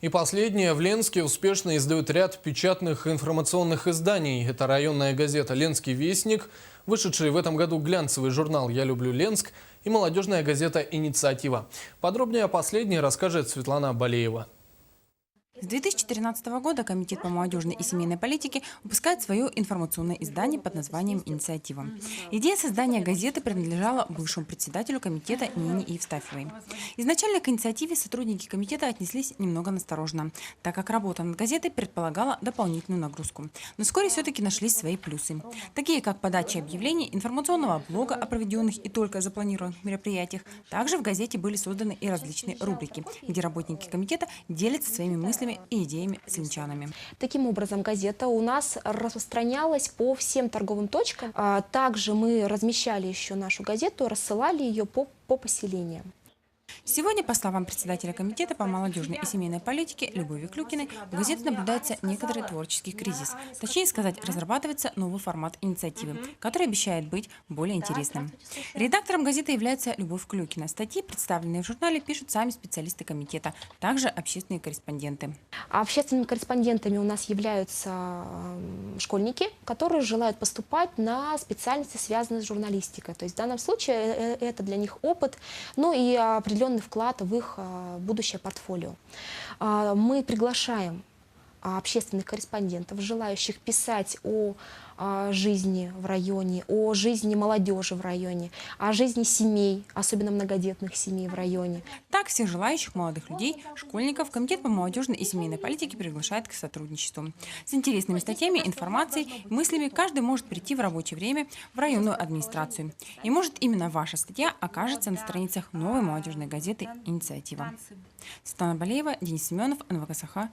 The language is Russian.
И последнее. В Ленске успешно издают ряд печатных информационных изданий. Это районная газета «Ленский вестник», вышедший в этом году глянцевый журнал «Я люблю Ленск» и молодежная газета «Инициатива». Подробнее о последней расскажет Светлана Балеева. С 2013 года Комитет по молодежной и семейной политике выпускает свое информационное издание под названием «Инициатива». Идея создания газеты принадлежала бывшему председателю комитета Нине Евстафьевой. Изначально к инициативе сотрудники комитета отнеслись немного настороженно, так как работа над газетой предполагала дополнительную нагрузку. Но вскоре все-таки нашлись свои плюсы, такие как подача объявлений, информационного блога о проведенных и только запланированных мероприятиях. Также в газете были созданы и различные рубрики, где работники комитета делятся своими мыслями и идеями с ленчанами. Таким образом, газета у нас распространялась по всем торговым точкам. Также мы размещали еще нашу газету, рассылали ее по поселениям. Сегодня, по словам председателя комитета по молодежной и семейной политике Любови Клюкиной, в газете наблюдается некоторый творческий кризис. Точнее сказать, разрабатывается новый формат инициативы, который обещает быть более интересным. Редактором газеты является Любовь Клюкина. Статьи, представленные в журнале, пишут сами специалисты комитета, также общественные корреспонденты. А общественными корреспондентами у нас являются школьники, которые желают поступать на специальности, связанные с журналистикой. То есть в данном случае это для них опыт, ну и определенный вклад в их будущее портфолио. Мы приглашаем общественных корреспондентов, желающих писать о жизни в районе, о жизни молодежи в районе, о жизни семей, особенно многодетных семей в районе. Так, всех желающих молодых людей, школьников, Комитет по молодежной и семейной политике приглашает к сотрудничеству. С интересными статьями, информацией, мыслями каждый может прийти в рабочее время в районную администрацию. И может именно ваша статья окажется на страницах новой молодежной газеты «Инициатива». Светлана Балеева, Денис Семенов, НВК Саха,